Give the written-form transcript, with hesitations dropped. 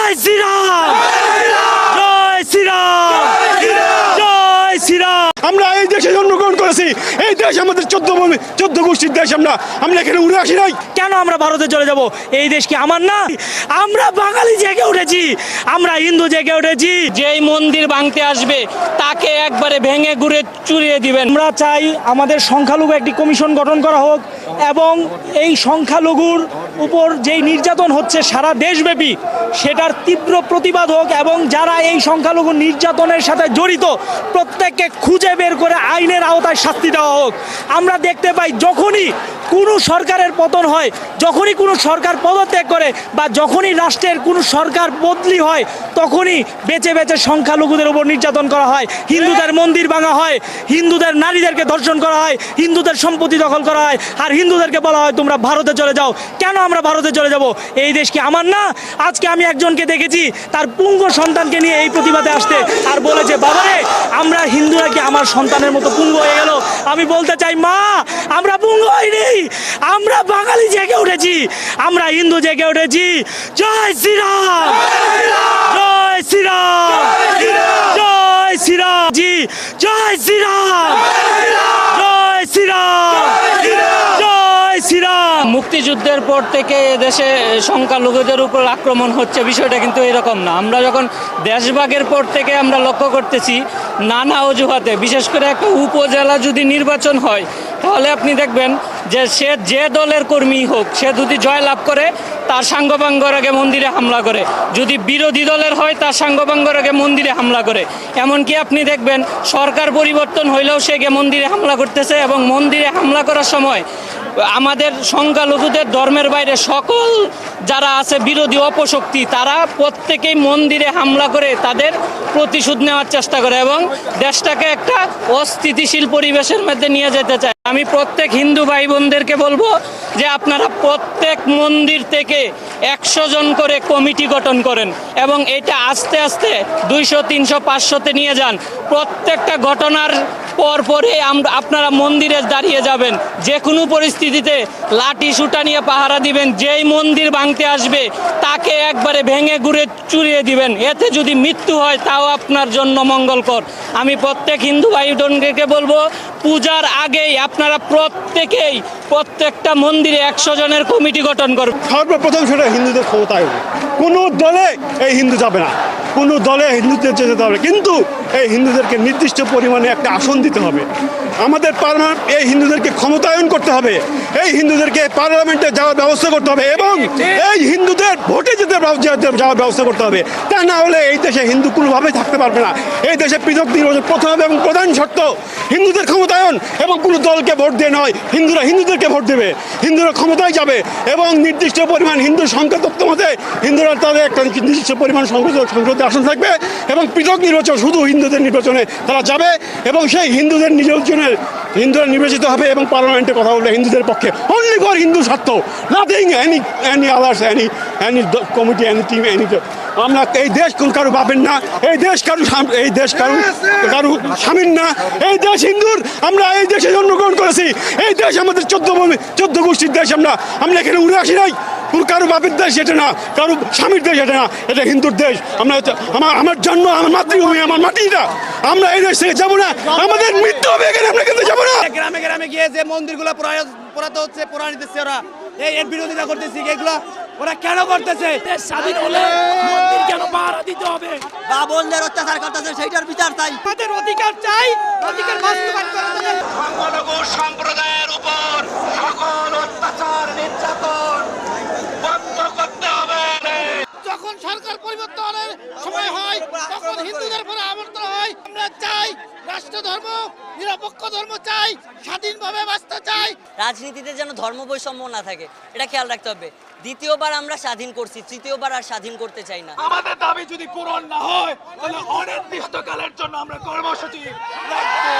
জয় শ্রীরাম, জয় শ্রীরাম, জয় শ্রীরাম। আমরা এই দেশে জন্মগ্রহণ করেছি, এই দেশ আমাদের 14 গোষ্ঠীর দেশ। আমরা এখানে উড়ে আসি নাই। কেন আমরা ভারতে চলে যাব? এই দেশ কি আমার না? আমরা বাঙালি জেগে উঠেছি, আমরা হিন্দু জেগে উঠেছি। যেই মন্দির ভাঙতে আসবে তাকে একবারে ভেঙে গুড়ে চুরিয়ে দিবেন। আমরা চাই আমাদের সংখ্যালঘু একটি কমিশন গঠন করা হোক এবং এই সংখ্যালঘুর উপর যেই নির্যাতন হচ্ছে সারা দেশব্যাপী সেটার তীব্র প্রতিবাদ হোক এবং যারা এই সংখ্যালঘু নির্যাতনের সাথে জড়িত প্রত্যেককে খুঁজে বের করে আইনের আওতায় শাস্তি দেওয়া হোক। আমরা দেখতে পাই যখনই কোনো সরকারের পতন হয়, যখনই কোনো সরকার পদত্যাগ করে বা যখনই রাষ্ট্রের কোনো সরকার বদলি হয় তখনই বেঁচে বেঁচে সংখ্যালঘুদের উপর নির্যাতন করা হয়, হিন্দুদের মন্দির ভাঙা হয়, হিন্দুদের নারীদেরকে ধর্ষণ করা হয়, হিন্দুদের সম্পত্তি দখল করা হয়, আর হিন্দুদেরকে বলা হয় তোমরা ভারতে চলে যাও। কেন আমরা ভারতে চলে যাব? এই দেশ কি আমার না? আজকে আমি একজনকে দেখেছি তার পুঙ্গ সন্তানকে নিয়ে এই প্রতিবাদে আসতে আর বলেছে বাবারে আমরা হিন্দুরা কি আমার সন্তানের মতো পুঙ্গ হয়ে গেল? আমি বলতে চাই মা, আমরা পুঙ্গ হইনি, আমরা বাঙালি জেগে উঠেছি, আমরা হিন্দু জেগে উঠেছি। জয় শ্রীরাম, জয় শ্রীরাম, জয় শ্রীরাম, জি জয় শ্রীরাম, জয় শ্রীরাম, জয় শ্রীরাম। মুক্তিযুদ্ধের পর থেকে দেশে সংখ্যালঘুদের উপর আক্রমণ হচ্ছে, বিষয়টা কিন্তু এরকম না। আমরা যখন দেশভাগের পর থেকে আমরা লক্ষ্য করতেছি নানা অজুহাতে, বিশেষ করে একটা উপজেলা যদি নির্বাচন হয় তাহলে আপনি দেখবেন যে সে যে দলের কর্মী হোক সে যদি জয়লাভ করে তার সাঙ্গপাঙ্গর আগে মন্দিরে হামলা করে, যদি বিরোধী দলের হয় তার সাঙ্গপাঙ্গর আগে মন্দিরে হামলা করে। এমনকি আপনি দেখবেন সরকার পরিবর্তন হইলেও সে গিয়ে মন্দিরে হামলা করতেছে এবং মন্দিরে হামলা করার সময় আমাদের সংখ্যালঘুদের ধর্মের বাইরে সকল যারা আছে বিরোধী অপশক্তি তারা প্রত্যেকেই মন্দিরে হামলা করে তাদের প্রতিশোধ নেওয়ার চেষ্টা করে এবং দেশটাকে একটা অস্থিতিশীল পরিবেশের মধ্যে নিয়ে যেতে চায়। আমি প্রত্যেক হিন্দু ভাই বোনদেরকে বলবো যে আপনারা প্রত্যেক মন্দির থেকে 100 জন করে কমিটি গঠন করেন এবং এটা আস্তে আস্তে 200, 300, 500-তে নিয়ে যান। প্রত্যেকটা ঘটনার পরে আপনারা মন্দিরে দাঁড়িয়ে যাবেন, যে কোনো পরিস্থিতিতে লাঠি সুটা নিয়ে পাহারা দিবেন। যেই মন্দির ভাঙতে আসবে তাকে একবারে ভেঙে গুড়ে চুরিয়ে দিবেন। এতে যদি মৃত্যু হয় তাও আপনার জন্য মঙ্গলকর। আমি প্রত্যেক হিন্দু ভাই বোনকে বলবো পূজার আগেই আপনারা প্রত্যেকেই প্রত্যেকটা মন্দিরে 100 জনের কমিটি গঠন করবেন। সর্বপ্রথম সেটা হিন্দুদের ক্ষমতায় হবে। কোনো দলে এই হিন্দু যাবে না, কোনো দলে হিন্দুদের যেতে হবে, কিন্তু এই হিন্দুদেরকে নির্দিষ্ট পরিমাণে একটা আসন দিতে হবে। আমাদের এই হিন্দুদেরকে ক্ষমতায়ন করতে হবে, এই হিন্দুদেরকে পার্লামেন্টে যাওয়ার ব্যবস্থা করতে হবে এবং এই হিন্দুদের ভোটে যাওয়ার ব্যবস্থা করতে হবে। তা না হলে এই দেশে হিন্দু কোনোভাবেই থাকতে পারবে না। এই দেশে পৃথক নির্বাচন প্রথম এবং প্রধান শর্ত হিন্দুদের ক্ষমতায়ন এবং কোনো দলকে ভোট দিয়ে নয়, হিন্দুরা হিন্দুদেরকে ভোট দেবে, হিন্দুরা ক্ষমতায় যাবে এবং নির্দিষ্ট পরিমাণ হিন্দু সংখ্যা তত্ত্ব মতে হিন্দুরা তাদের একটা নির্দিষ্ট পরিমাণ সংসদে আসন থাকবে এবং পৃথক নির্বাচন শুধু হিন্দুদের নির্বাচনে তারা যাবে এবং সেই হিন্দুদের নির্বাচনে হিন্দুরা নির্বাচিত হবে এবং পার্লামেন্টে কথা বলবে হিন্দুদের পক্ষে, অনলি ফর হিন্দু স্বার্থ, nothing any others, any committee, any team, any. আমরা এই দেশ কারো পাবেন না, এই দেশ কারো স্বামীর না, এই দেশ হিন্দুর। আমরা এই দেশে জন্মগ্রহণ করেছি, এই দেশ আমাদের 14 গোষ্ঠীর দেশ। আমরা এখানে উড়ে আসি নাই। কারো বাপের দেশ এটা না, কারো স্বামীর দেশ এটা না, এটা হিন্দুর দেশ। আমার জন্ম, আমার মাতৃভূমি, আমার মাটিটা। আমরা এই দেশ থেকে যাবো না, আমাদের মৃত্যু হবে এখানে, আমরা কিন্তু যাবো না। গ্রামে গ্রামে গিয়ে যে মন্দিরগুলো পোড়াতে হচ্ছে, পোড়া নিতেছে ওরা, এর বিরোধিতা করতেছি। এগুলো ওরা কেন করতেছে? স্বাধীন হলে মন্দির কেন পাহারা দিতে হবে? বাবনদের অত্যাচার করতেছে, সেইটার বিচার চাই, আমাদের অধিকার চাই, অধিকার বাস্তবায়ন করতে হবে। সংখ্যালঘু সম্প্রদায়ের উপর সকল অত্যাচার নির্যাতন বন্ধ করতে হবে। যখন সরকার পরিবর্তনের সময় হয় তখন হিন্দুদের উপরে আবর্তন হয়। আমরা চাই রাষ্ট্র ধর্ম, নিরপেক্ষ ধর্ম চাই, স্বাধীনভাবে বাঁচতে চাই। রাজনীতিতে যেন ধর্ম বৈষম্য না থাকে, এটা খেয়াল রাখতে হবে। দ্বিতীয়বার আমরা স্বাধীন করছি, তৃতীয়বার আর স্বাধীন করতে চাই না। আমাদের দাবি যদি পূরণ না হয় তাহলে অনির্দিষ্টকালের জন্য আমরা কর্মসূচি রাখবো।